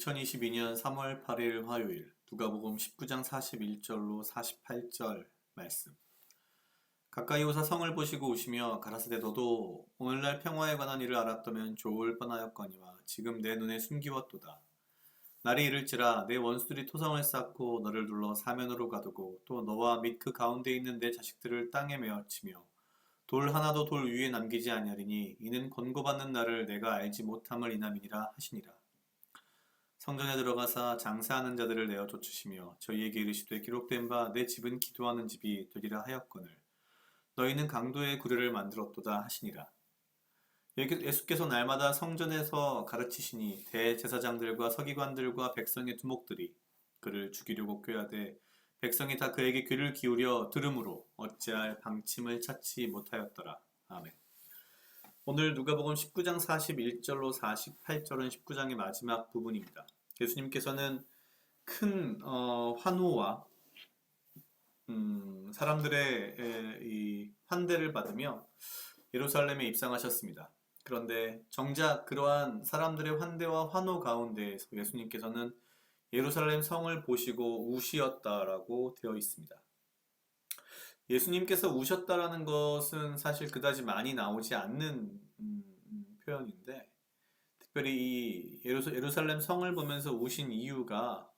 2022년 3월 8일 화요일 누가복음 19장 41절로 48절 말씀. 가까이 오사 성을 보시고 우시며 가라사대 너도 오늘날 평화에 관한 일을 알았다면 좋을 뻔하였거니와 지금 내 눈에 숨기웠도다. 날이 이를지라 내 원수들이 토성을 쌓고 너를 눌러 사면으로 가두고 또 너와 및 그 가운데 있는 내 자식들을 땅에 메어치며 돌 하나도 돌 위에 남기지 아니하리니 이는 권고받는 날을 내가 알지 못함을 인함이니라 하시니라. 성전에 들어가사 장사하는 자들을 내어 쫓으시며 저희에게 이르시되 기록된 바 내 집은 기도하는 집이 되리라 하였거늘 너희는 강도의 구례를 만들었도다 하시니라. 예수께서 날마다 성전에서 가르치시니 대제사장들과 서기관들과 백성의 두목들이 그를 죽이려고 꾀하되 백성이 다 그에게 귀를 기울여 들으므로 어찌할 방침을 찾지 못하였더라. 아멘. 오늘 누가복음 19장 41절로 48절은 19장의 마지막 부분입니다. 예수님께서는 큰 환호와 사람들의 이 환대를 받으며 예루살렘에 입성하셨습니다. 그런데 정작 그러한 사람들의 환대와 환호 가운데에서 예수님께서는 예루살렘 성을 보시고 우시었다라고 되어 있습니다. 예수님께서 우셨다라는 것은 사실 그다지 많이 나오지 않는 표현인데 특별히 이 예루살렘 성을 보면서 우신 이유가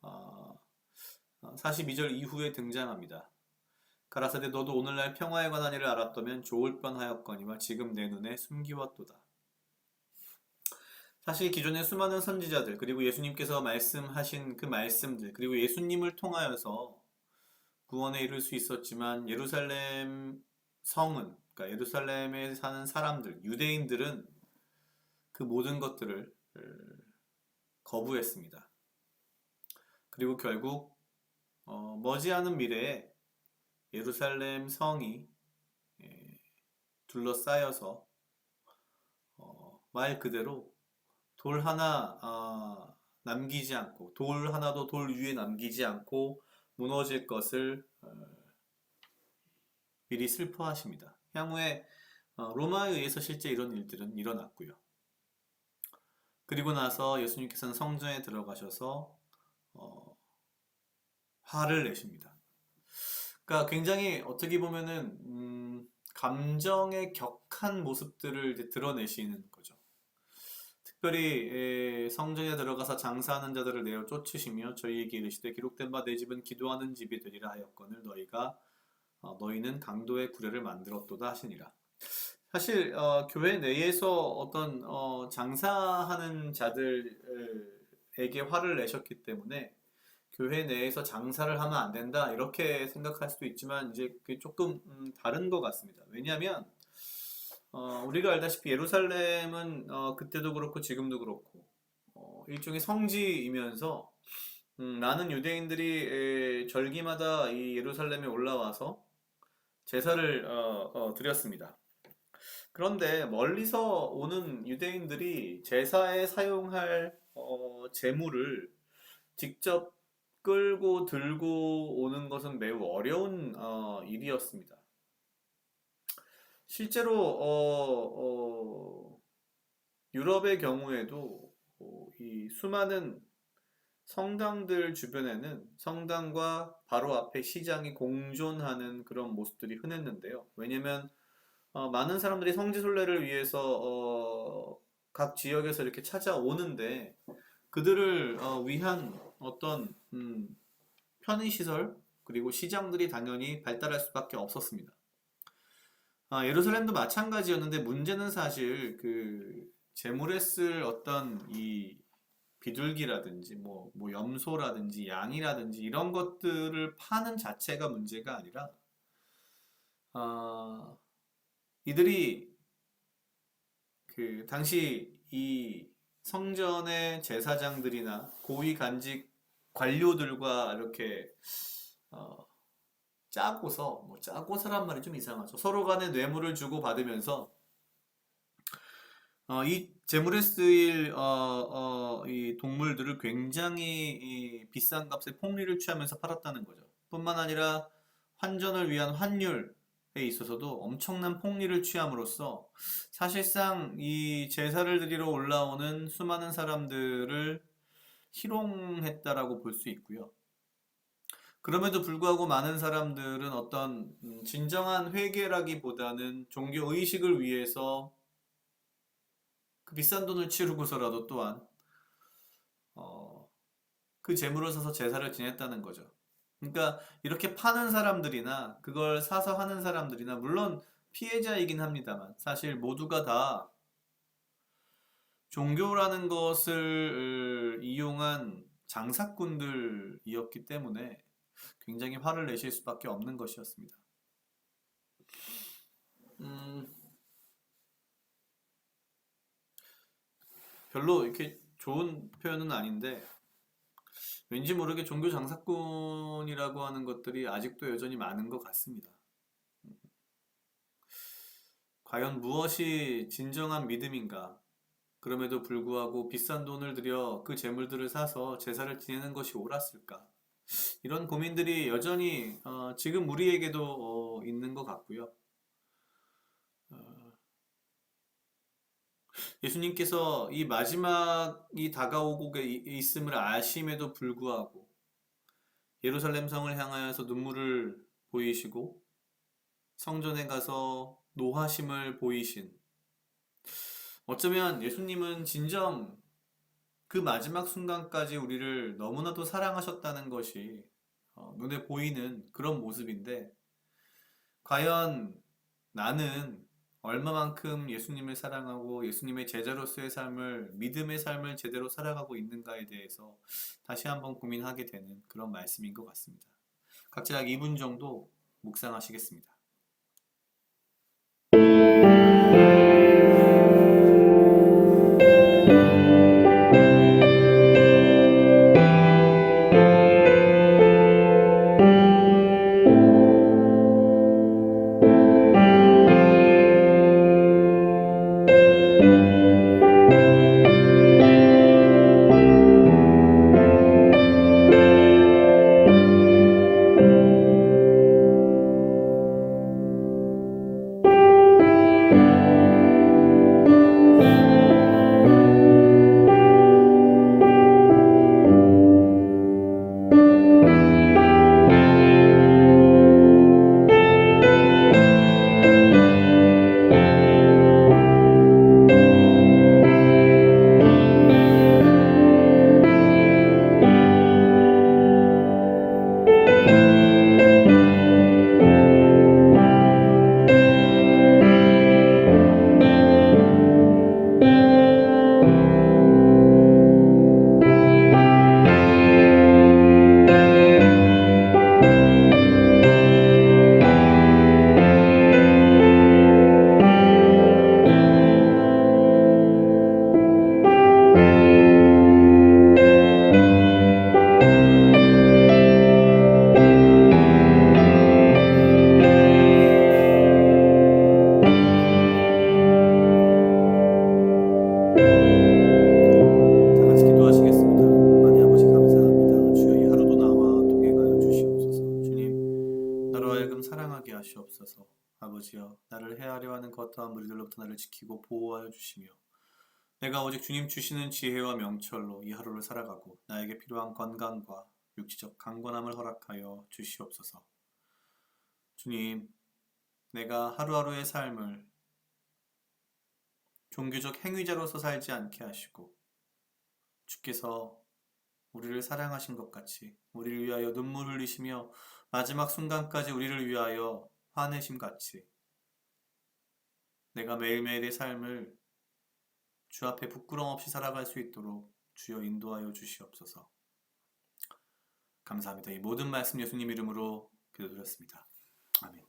42절 이후에 등장합니다. 가라사대 너도 오늘날 평화에 관한 일을 알았다면 좋을 뻔하였거니와 지금 내 눈에 숨기웠도다. 사실 기존의 수많은 선지자들 그리고 예수님께서 말씀하신 그 말씀들 그리고 예수님을 통하여서 구원에 이를 수 있었지만 예루살렘 성은 그러니까 예루살렘에 사는 사람들 유대인들은 그 모든 것들을 거부했습니다. 그리고 결국 머지않은 미래에 예루살렘 성이 둘러싸여서 말 그대로 돌 하나 남기지 않고 돌 하나도 돌 위에 남기지 않고 무너질 것을 미리 슬퍼하십니다. 향후에 로마에 의해서 실제 이런 일들은 일어났고요. 그리고 나서 예수님께서는 성전에 들어가셔서 화를 내십니다. 그러니까 굉장히 어떻게 보면은 감정의 격한 모습들을 이제 드러내시는 거죠. 특별히 성전에 들어가서 장사하는 자들을 내어 쫓으시며 저희에게 이르시되 기록된 바 내 집은 기도하는 집이 되리라 하였거늘 너희는 강도의 구례를 만들었도다 하시니라. 사실 교회 내에서 어떤 장사하는 자들에게 화를 내셨기 때문에 교회 내에서 장사를 하면 안 된다 이렇게 생각할 수도 있지만 이제 그게 조금 다른 것 같습니다. 왜냐하면 우리가 알다시피 예루살렘은 그때도 그렇고 지금도 그렇고 일종의 성지이면서 많은 유대인들이 절기마다 이 예루살렘에 올라와서 제사를 드렸습니다. 그런데 멀리서 오는 유대인들이 제사에 사용할 제물을 직접 끌고 들고 오는 것은 매우 어려운 일이었습니다. 실제로 유럽의 경우에도 이 수많은 성당들 주변에는 성당과 바로 앞에 시장이 공존하는 그런 모습들이 흔했는데요. 왜냐면 많은 사람들이 성지순례를 위해서 각 지역에서 이렇게 찾아오는데 그들을 위한 어떤 편의시설 그리고 시장들이 당연히 발달할 수밖에 없었습니다. 예루살렘도 마찬가지였는데 문제는 사실 그 제물에 쓸 어떤 이 비둘기라든지 뭐 염소라든지 양이라든지 이런 것들을 파는 자체가 문제가 아니라 이들이 그 당시 이 성전의 제사장들이나 고위 간직 관료들과 이렇게 짜고서란 말이 좀 이상하죠. 서로 간에 뇌물을 주고 받으면서 이 제물에 쓰일 이 동물들을 굉장히 이 비싼 값에 폭리를 취하면서 팔았다는 거죠. 뿐만 아니라 환전을 위한 환율에 있어서도 엄청난 폭리를 취함으로써 사실상 이 제사를 드리러 올라오는 수많은 사람들을 희롱했다라고 볼 수 있고요. 그럼에도 불구하고 많은 사람들은 어떤 진정한 회개라기보다는 종교 의식을 위해서 그 비싼 돈을 치르고서라도 또한 그 재물을 사서 제사를 지냈다는 거죠. 그러니까 이렇게 파는 사람들이나 그걸 사서 하는 사람들이나 물론 피해자이긴 합니다만 사실 모두가 다 종교라는 것을 이용한 장사꾼들이었기 때문에 굉장히 화를 내실 수밖에 없는 것이었습니다. 별로 이렇게 좋은 표현은 아닌데 왠지 모르게 종교 장사꾼이라고 하는 것들이 아직도 여전히 많은 것 같습니다. 과연 무엇이 진정한 믿음인가? 그럼에도 불구하고 비싼 돈을 들여 그 재물들을 사서 제사를 지내는 것이 옳았을까? 이런 고민들이 여전히 지금 우리에게도 있는 것 같고요. 예수님께서 이 마지막이 다가오고 있음을 아심에도 불구하고 예루살렘 성을 향하여서 눈물을 보이시고 성전에 가서 노하심을 보이신, 어쩌면 예수님은 진정 그 마지막 순간까지 우리를 너무나도 사랑하셨다는 것이 눈에 보이는 그런 모습인데, 과연 나는 얼마만큼 예수님을 사랑하고 예수님의 제자로서의 삶을, 믿음의 삶을 제대로 살아가고 있는가에 대해서 다시 한번 고민하게 되는 그런 말씀인 것 같습니다. 각자 약 2분 정도 묵상하시겠습니다. 다 같이 기도하시겠습니다. 하나님 아버지 감사합니다. 주여 이 하루도 나와 동행하여 주시옵소서. 주님, 나로 하여금 사랑하게 하시옵소서. 아버지여, 나를 해하려 하는 것떠한 무리들로부터 나를 지키고 보호하여 주시며, 내가 오직 주님 주시는 지혜와 명철로 이 하루를 살아가고 나에게 필요한 건강과 육체적 강건함을 허락하여 주시옵소서. 주님, 내가 하루하루의 삶을 종교적 행위자로서 살지 않게 하시고, 주께서 우리를 사랑하신 것 같이 우리를 위하여 눈물 흘리시며 마지막 순간까지 우리를 위하여 화내심 같이 내가 매일매일의 삶을 주 앞에 부끄럼 없이 살아갈 수 있도록 주여 인도하여 주시옵소서. 감사합니다. 이 모든 말씀 예수님 이름으로 기도드렸습니다. 아멘.